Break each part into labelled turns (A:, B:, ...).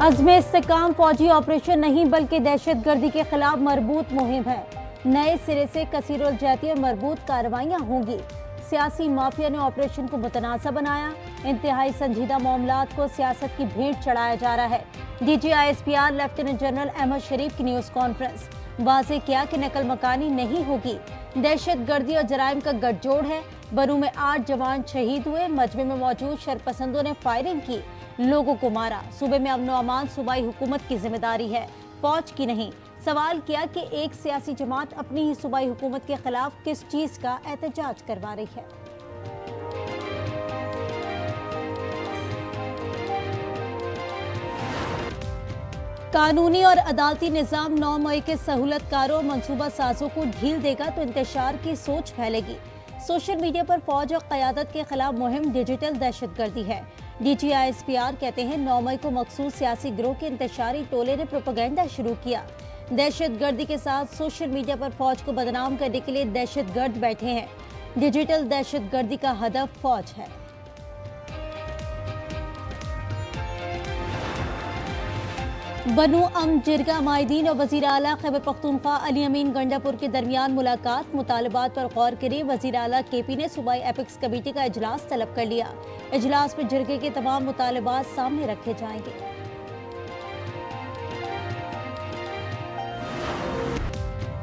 A: अज़्म इस्तेकाम फौजी ऑपरेशन नहीं बल्कि दहशतगर्दी के खिलाफ मरबूत मुहिम है। नए सिरे से कसीरुल जहती और मरबूत कार्रवाइयाँ होंगी। सियासी माफिया ने ऑपरेशन को मुतनाज़ा बनाया। इंतहाई संजीदा मामलात को सियासत की भेंट चढ़ाया जा रहा है। DGISPR लेफ्टिनेंट जनरल अहमद शरीफ की न्यूज़ कॉन्फ्रेंस। वाज़ेह किया कि नकल मकानी नहीं होगी। दहशतगर्दी और जराइम का गठजोड़ है। बनू में 8 जवान शहीद हुए। मजमे में मौजूद शरपसंदों ने फायरिंग की, लोगों को मारा। सूबे में अमन व अमान सूबाई हुकूमत की जिम्मेदारी है, फौज की नहीं। सवाल किया कि एक सियासी जमात अपनी ही सूबाई हुकूमत के खिलाफ किस चीज का एहतजाज करवा रही है। कानूनी और अदालती निज़ाम 9 मई के सहूलतकारों और मनसूबा साजों को ढील देगा तो इंतशार की सोच फैलेगी। सोशल मीडिया पर फौज और क़यादत के खिलाफ मुहिम डिजिटल दहशतगर्दी है। DGISPR कहते हैं 9 मई को मखसूस सियासी गिरोह के इंतशारी टोले ने प्रोपेगेंडा शुरू किया। दहशतगर्दी के साथ सोशल मीडिया पर फौज को बदनाम करने के लिए दहशतगर्द बैठे हैं। डिजिटल दहशतगर्दी का हदफ फौज है। बनू अम जिरगा माहिदीन और वज़ीर आला खैबर पख्तूनख्वा अली अमीन गंडापुर के दरमियान मुलाकात। मुतालबात पर गौर करे वज़ीर आला KP ने सूबाई एपिक्स कमेटी का इजलास तलब कर लिया। इजलास में जिरगे के तमाम मुतालबात सामने रखे जाएंगे।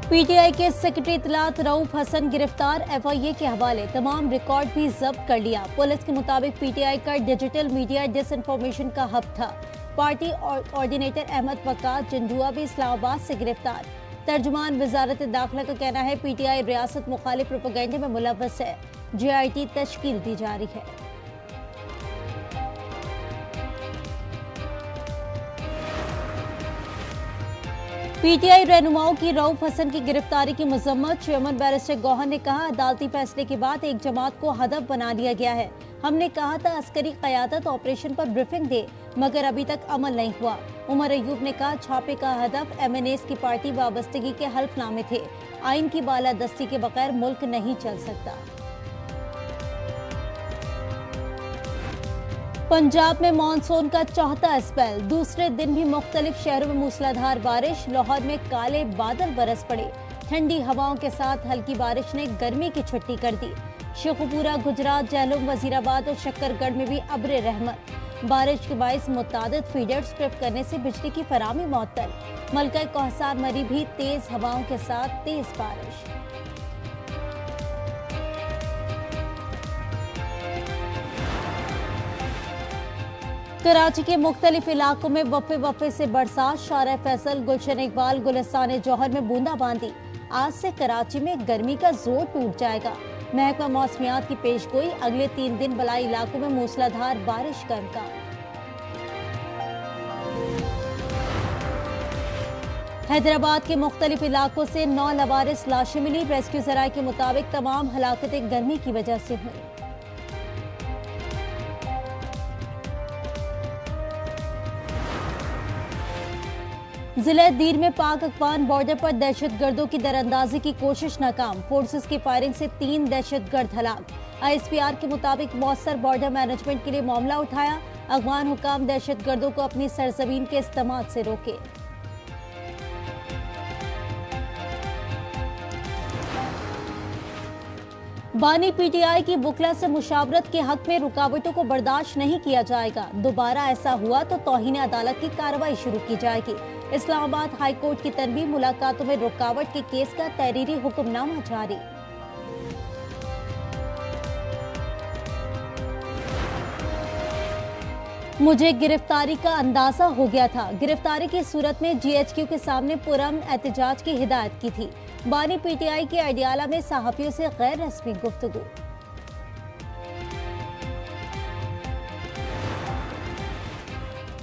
A: PTI के सेक्रेटरी इत्तलात रऊफ हसन गिरफ्तार। FIA के हवाले तमाम रिकॉर्ड भी जब्त कर लिया। पुलिस के मुताबिक PTI का डिजिटल मीडिया डिसइंफॉर्मेशन का हब था। पार्टी ऑर्डिनेटर अहमद वकास जंजुआ भी इस्लामाबाद से गिरफ्तार। तर्जुमान वजारत दाखिला का कहना है PTI रियासत मुखालिफ प्रोपेगेंडे में मुलव्वस है। JIT तश्कील दी जा रही है। PTI रहनुमाओं की रऊफ हसन की गिरफ्तारी की मजम्मत। चेयरमैन बैरिस्टर गौहर ने कहा, अदालती फैसले के बाद एक जमात को हदफ बना लिया गया है। हमने कहा था अस्करी क़यादत ऑपरेशन पर ब्रीफिंग दे, मगर अभी तक अमल नहीं हुआ। उमर अयूब ने कहा, छापे का हदफ MNAs की पार्टी वाबस्तगी के हल्फनामे थे। आइन की बालादस्ती के बगैर मुल्क नहीं चल सकता। पंजाब में मानसून का चौथा स्पेल। दूसरे दिन भी मुख्तलिफ शहरों में मूसलाधार बारिश। लाहौर में काले बादल बरस पड़े। ठंडी हवाओं के साथ हल्की बारिश ने गर्मी की छुट्टी कर दी। शेखुपुरा, गुजरात, जहलुम, वजीराबाद और शक्करगढ़ में भी अब्र रहमत। बारिश के बायस मुतादिद फीडर्स ट्रिप करने से बिजली की फराहमी मुअत्तल। मलका कोहसार मरी भी तेज हवाओं के साथ तेज बारिश। कराची के मुख्तलिफ इलाकों में वफ़े से बरसात। शारा फैसल, गुलशन इकबाल, गुलिस्तान जौहर में बूंदाबांदी। आज से कराची में गर्मी का जोर टूट जाएगा। महकमा मौसमियात की पेशगोई, अगले 3 दिन बलाई इलाकों में मूसलाधार बारिश का इम्कान। हैदराबाद के मुख्तलिफ इलाकों से 9 लवारिस लाशें मिली। रेस्क्यू जराये के मुताबिक तमाम हलाकतें गर्मी की वजह से हुई। जिले दीर में पाक अफगान बॉर्डर पर दहशतगर्दों की दरअंदाजी की कोशिश नाकाम। फोर्सेस की फायरिंग से 3 दहशतगर्द हलाक। ISPR के मुताबिक मौसर बॉर्डर मैनेजमेंट के लिए मामला उठाया। अफगान हुकाम दहशतगर्दों को अपनी सरजमीन के इस्तेमाल से रोके। बानी PTI की बुकला से मुशावरत के हक में रुकावटों को बर्दाश्त नहीं किया जाएगा। दोबारा ऐसा हुआ तो तौहीन अदालत की कार्रवाई शुरू की जाएगी। इस्लामाबाद हाई कोर्ट की तनबीह, मुलाकातों में रुकावट के केस का तहरीरी हुक्मनामा जारी। मुझे गिरफ्तारी का अंदाजा हो गया था। गिरफ्तारी की सूरत में GHQ के सामने पुरअमन एहतजाज की हिदायत की थी। बानी PTI के अडियाला में सहाफियों से गैर रस्मी गुफ्तगू।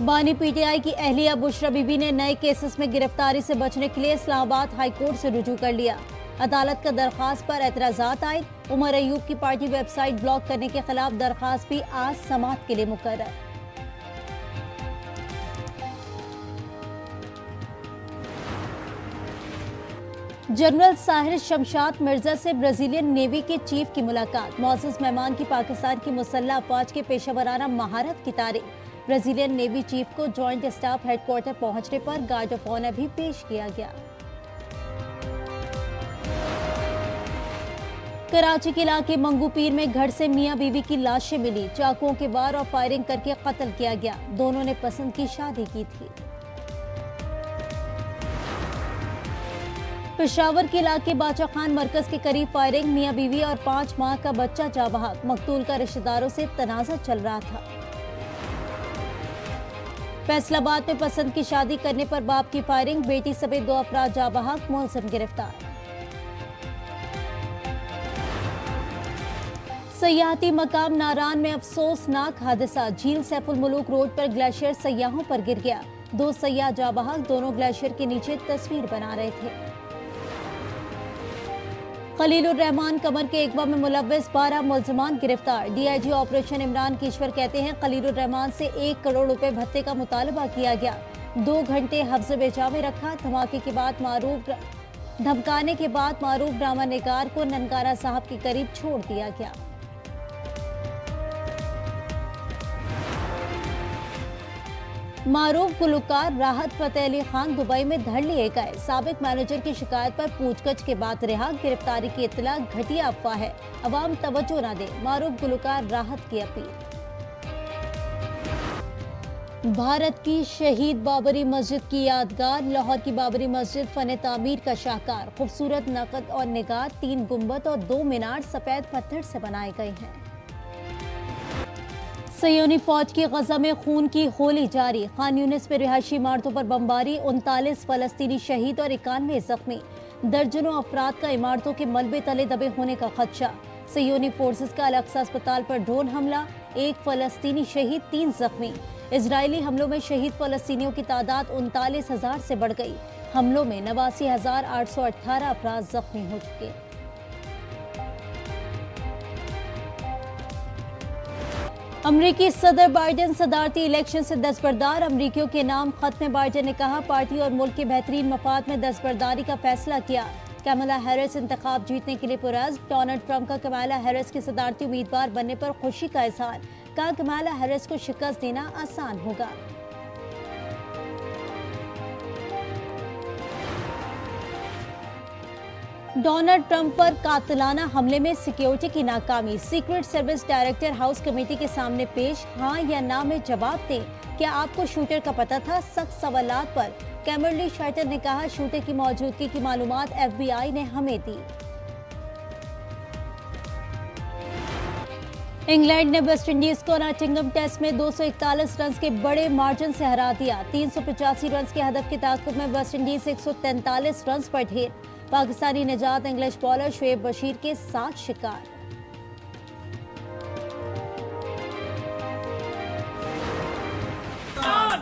A: बानी PTI की अहलिया बुशरा बीबी ने नए केसेस में गिरफ्तारी से बचने के लिए इस्लामाबाद हाई कोर्ट से रुजू कर लिया। अदालत का दरख्वास्त पर एतराजात आए। उमर अयूब की पार्टी वेबसाइट ब्लॉक करने के खिलाफ दरख्वास्त भी आज समाअत के लिए मुकर्रर। जनरल साहिर शमशाद मिर्जा से ब्राजीलियन नेवी के चीफ की मुलाकात। मौजूद मेहमान की पाकिस्तान की मुसल्लह अफवाज के पेशेवराना महारत की तारीफ। ब्राजीलियन नेवी चीफ को जॉइंट स्टाफ हेडक्वार्टर पहुंचने पर गार्ड ऑफ ऑनर भी पेश किया गया। कराची के इलाके मंगूपीर में घर से मियां बीवी की लाशें मिली। चाकुओं के वार और फायरिंग करके कत्ल किया गया। दोनों ने पसंद की शादी की थी। पेशावर के इलाके बाचा खान मरकज के करीब फायरिंग, मियां बीवी और 5 माह का बच्चा जाँ बहक। मकतूल का रिश्तेदारों से तनाज़ा चल रहा था। फैसलाबाद में पसंद की शादी करने पर बाप की फायरिंग, बेटी समेत 2 अफराद जाँ बहक, मुलजिम गिरफ्तार। सयाहती मकाम नारान में अफसोसनाक हादसा, झील सैफुल मुलूक रोड पर ग्लेशियर सयाहों पर गिर गया। 2 सयाह जाँ बहक, दोनों ग्लेशियर के नीचे तस्वीर बना रहे थे। खलीलुर रहमान कमर के इकबा में मुलव्विस 12 मुल्जिमान गिरफ्तार। डीआईजी ऑपरेशन इमरान कीश्वर कहते हैं खलीलुर रहमान से 1 करोड़ रुपए भत्ते का मुतालबा किया गया। 2 घंटे हफ्ज़ बेजा में रखा। धमाके के बाद धमकाने के बाद मारूफ ड्रामा निगार को ननकारा साहब के करीब छोड़ दिया गया। मारूफ गुलकार राहत फतेह अली खान दुबई में धर लिए गए। साबिक मैनेजर की शिकायत पर पूछगछ के बाद रिहा। गिरफ्तारी की इत्तला घटिया अफवाह है, अवाम तवज्जो न दे। मारूफ गुलकार राहत की अपील। भारत की शहीद बाबरी मस्जिद की यादगार। लाहौर की बाबरी मस्जिद फन तामीर का शाहकार। खूबसूरत नकद और निगार, 3 गुंबद और 2 मीनार सफेद पत्थर से बनाए गए हैं। सयोनी फौज की गजा में खून की होली जारी। खान यूनिस में रिहायशी इमारतों पर बमबारी, 39 फलस्तीनी शहीद और 91 जख्मी। दर्जनों अफराद का इमारतों के मलबे तले दबे होने का खदशा। सयोनी फोर्सेस का अल-अक्सा अस्पताल पर ड्रोन हमला, 1 फलस्तीनी शहीद, 3 जख्मी। इजरायली हमलों में शहीद फलस्तीनियों की तादाद 39,000 से बढ़ गई। हमलों में 89,818 अफराद जख्मी हो चुके। अमरीकी सदर बाइडेन सदारती इलेक्शन से दस्तबरदार। अमरीकियों के नाम खत में बाइडेन ने कहा पार्टी और मुल्क के बेहतरीन मफाद में दस्तबरदारी का फैसला किया। कमला हैरिस इंतखाब जीतने के लिए पुरअज़्म। डोनाल्ड ट्रंप का कमला हैरिस की सदारती उम्मीदवार बनने पर खुशी का इजहार। कहा कमला हैरिस को शिकस्त देना आसान होगा। डोनाल्ड ट्रंप पर कातिलाना हमले में सिक्योरिटी की नाकामी। Secret service director house committee के सामने पेश। हाँ या ना में जवाब दें। क्या आपको शूटर का पता था? सख्त सवालात पर कैमरली शार्टर ने कहा शूटर की मौजूदगी की मालूमात FBI ने हमें दी। इंग्लैंड ने वेस्टइंडीज को नॉटिंघम टेस्ट में 241 रन के बड़े मार्जिन से हरा दिया। 385 रन के हदफ के ताक़ुब में वेस्टइंडीज 143 रन पर ढेर। पाकिस्तानी निजात इंग्लिश बॉलर शुएब बशीर के 7 शिकार।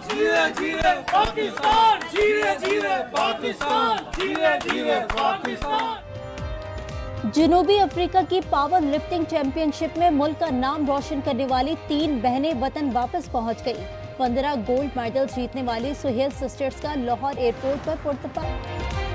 B: धीरे-धीरे पाकिस्तान, धीरे-धीरे पाकिस्तान, धीरे-धीरे पाकिस्तान।
A: जनूबी अफ्रीका की पावर लिफ्टिंग चैंपियनशिप में मुल्क का नाम रोशन करने वाली 3 बहनें वतन वापस पहुंच गई। 15 गोल्ड मेडल जीतने वाली सुहेल सिस्टर्स का लाहौर एयरपोर्ट पर पुरतपाक।